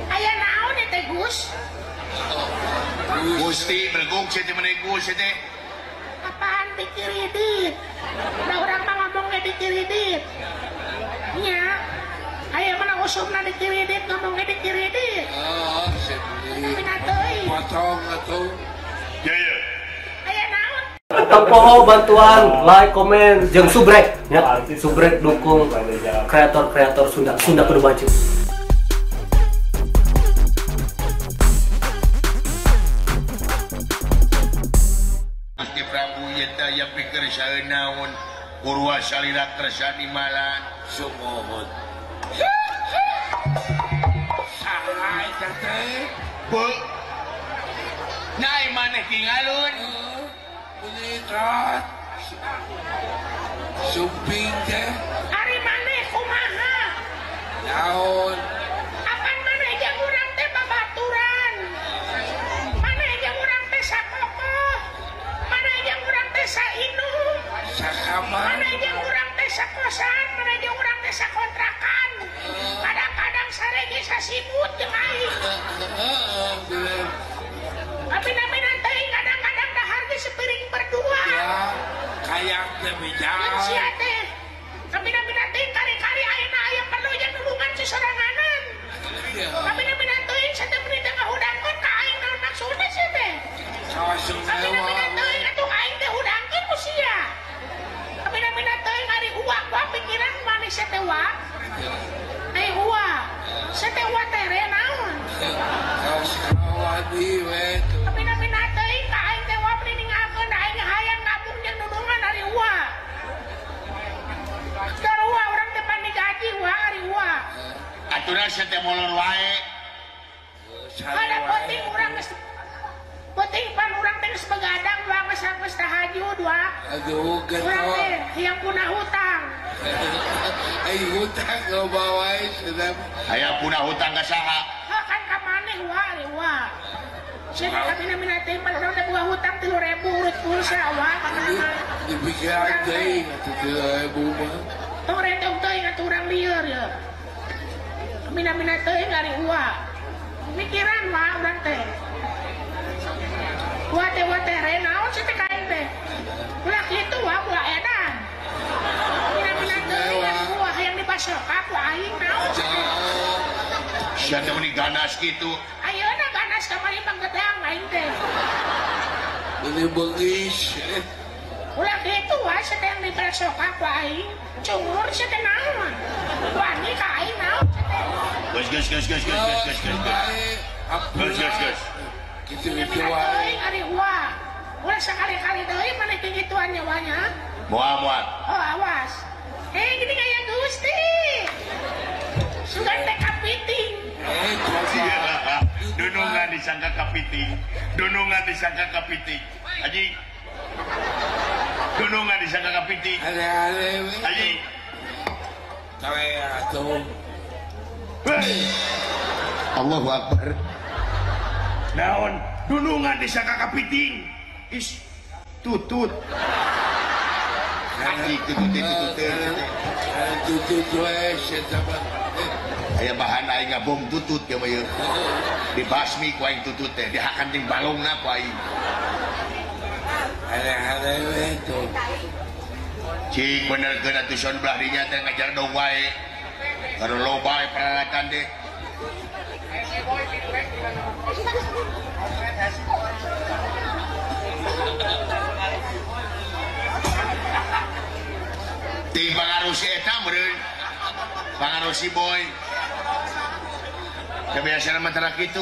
Aya naon ya teh Gus? Gusti bergong sih temen Gus teh. Apaan dikiridit? Da urang mah ngomongnya dikiridit. Nya. Aya mana usumna dikiridit ngomongnya dikiridit. Tapi nateuy. Potong atuh. Ya ya. Aya naon? Tempoho bantuan like, komen, jeung subrek ya. Subrek dukung kreator-kreator Sunda kudu maju. Gusti Prabu yeta yang pikir saeunaun Purwa salira kersani malan Sumohon. Saha eta teh? Bu. Nai maneh kingalun. Punitrat. Sumping teh. Ari maneh kumaha? Naon? Akan maneh jeung urang teh babaturan. Maneh jeung urang teh sakokoh. Maneh jeung urang teh sainu. Sakamar. Maneh jeung urang teh sakosan, maneh jeung urang teh sakontrakan. Kadang-kadang sarege sasibut jeung aing. Tapi namina teh kadang-kadang dahar ge sepiring berdua. Ya, kayak teh Jeung bijak. sia teh. Tapi namina teh kari-kari ayeuna aya perlu jeung nulungan sesoranganan. Tapi namina teh sateu menit teh ngahudangkeun ka aing naon maksudna sia teh. Sawasung Tapi namina teh atuh aing teh hudangkeun ku sia. Tapi namina teh ari uak wa pikiran manis sia teh wa. Uak. Sia teh wa teh re naon? Kawadi we. Tapi namina teh ka aing teh wa ningalkeun da aing hayang ngabung jeung nulungan ari uak. Dar uak urang teh pan digaji wa ari uak. Aturna sia teh molor wae. Ada penting urang geus penting pan urang teh geus begadang wa geus tahajud wa. Aduh, Urang geto. teh yang punah hutang. Ai hutang lo bawai sedap. Aya punah hutang ka saha? Ha kan ka maneh wa ari wa. Sia teh mina teh pan urang teh boga hutang 3.000 urut pulsa wa kana mah. Dipikiran teh atuh 3.000 mah. Tong retong teuing atuh urang lieur ya. Mina teuing ari wa. Mikiran wa urang teh. Wa teh re naon sih teh kain teh. Ulah kitu wa ulah edan. Mina teuing ari wa hayang dipasokak wa aing naon sih teh. Sia teh meni ganas kitu. Ayeuna ganas kamari panggedang aing teh. Ini beugis. Ulah kitu wa sih teh yang dipasokak wa aing. Cungur sih teh naon. Wani ka aing naon sih teh. Gus. Gus. Gitu-gitu Mina wae. teuing ari wa. Ulah sakali-kali deui maneh kingituan nyawanya. Muat. Oh awas. Gini kayak Gusti. Sudah teh kapiting. Dunungan disangka kapiting. Haji. Dunungan disangka kapiting. Ale-ale we. Haji. Kawe atuh. Allahu Akbar. Naon? Dunungan disangka kapiting. Is tutut. Haji tutut. Tutut we sedap. Aya bahan aing ngabom tutut ya mah ieu. Dibasmi ku aing tutut teh, dihakan jeung balongna ku aing. Ale-ale we tuh. Cing benerkeun atuh son belah dinya teh ngajar dong wae. Baru loba we peralatan deh. Ting pangaruh si eta meureun. Pangaruh si boy. Kebiasaan mah tara kitu.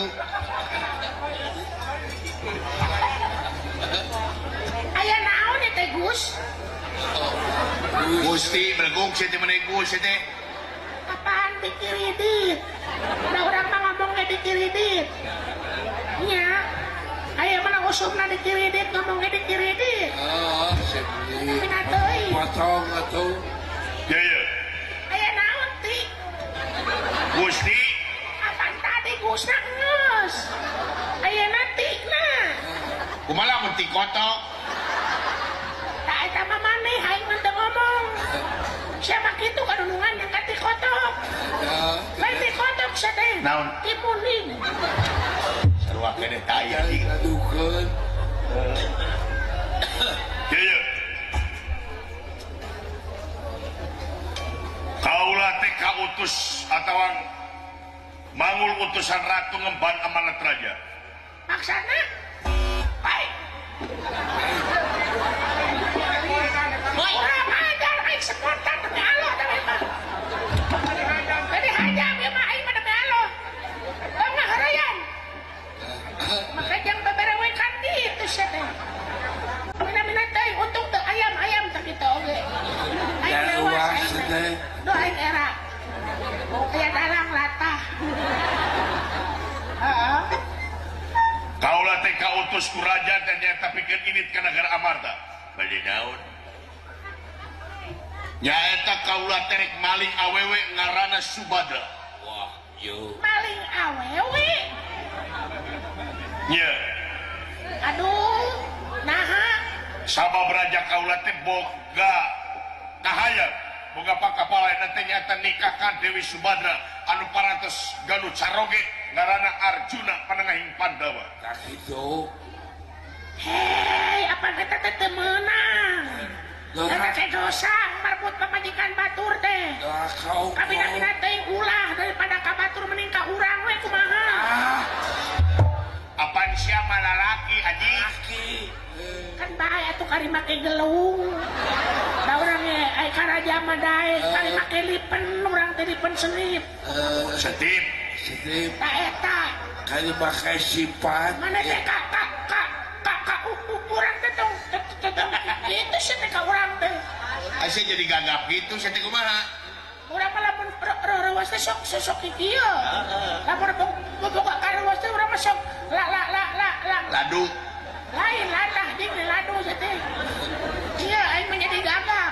Aya naon ya teh Gus? Gusti bergong sih teh meneh Gus teh. Apaan dikiridit? Da urang mah ngomongnya dikiridit. Nya. Aya mana usumna dikiridit ngomongnya dikiridit. Sebeli. Tapi nateuing. Potong atuh. Ya ya. Aya naon ti? Gusti. Apaan tadi Gusna geus? Aya natikna. Kumaha mun ti kotok? Tak eta mah maneh aing mah teu ngomong. Siapa kitu kadunungan yang kati kotok. naon timuning. sarua kene taya Yang ngadukeun. Kieu. Kaulah teh kautus atawa mangul utusan ratu ngemban amanat raja. Maksana? Baik. Orang ajar aing spontan demi Allah demi mah. Jadi hajam ya mah aing mah demi Allah. Bangga harayan. Maka jang beberewekan gitu sia teh. Mina-mina teh untung teu ayam-ayam teh kitu oge. Aing Yang lewas luas aing teh. teh. Doa aing era. Aya dalang latah. Heeh. Kaulah teh kautus ku raja dan nyata pikeun init ka negara Amarta. Bade naon? Nyaeta kaulah terek maling awewe ngaranna Subadra. Wah, yo. Maling awewe. Nya, Aduh, naha. sabab raja kaulah teh boga kahayang, boga pakapala nanti nyata nikahkan Dewi Subadra anu parantos Galuh Caroge ngaranna Arjuna panengahing Pandawa. Tak itu. Hei, apa kita teh menang? Doa Kita teh dosa merebut pemajikan batur teh. kau. Kabina-bina teh ulah daripada ka batur mending ka urang we kumaha. Ah, Apaan siapa lalaki haji? laki. Kan bae atuh kari make gelung. Da urang ge ai karaja mah dae kari make lipen urang teh lipen senip. Setip. Sedih. Da eta Kali pakai sifat. mana teh ka urang teh tong itu sih teh ka urang teh. Asa jadi gagap gitu, saya teh kumaha? Urang mah lamun rewas teh sok kieu. Lamun boga karawas teh urang mah sok la Ladu. lain latah jeung ladu teh. Iya aing menjadi gagap.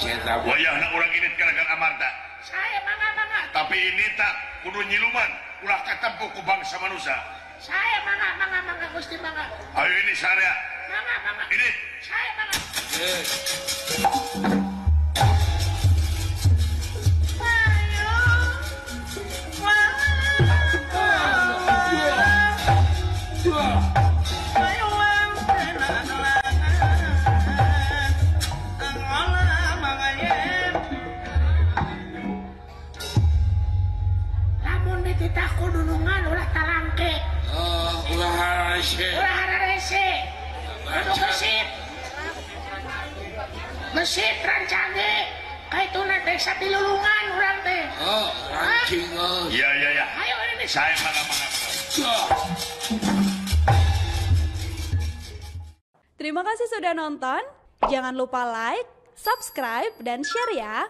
Saya tahu. Wayahna urang init ka negara Amarta. Saya mangga. Tapi ini tak kudu nyiluman, ulah katempuh ku bangsa manusia. Saya mangga Gusti mangga. Ayo ini saya. Mangga. Ini. Saya mangga. Lamun dititah kudunungan ulah talangke. Ulah harase. Ulah hararese. Kudu gesit rancage. Kaituna teh satilulungan urang teh. Rancing. Iya. Ayo ini Saya mana. Terima kasih sudah nonton. Jangan lupa like, subscribe, dan share ya.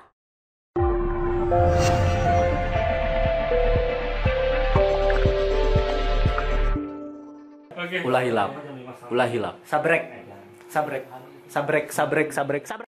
Ulah hilap. Sabrek.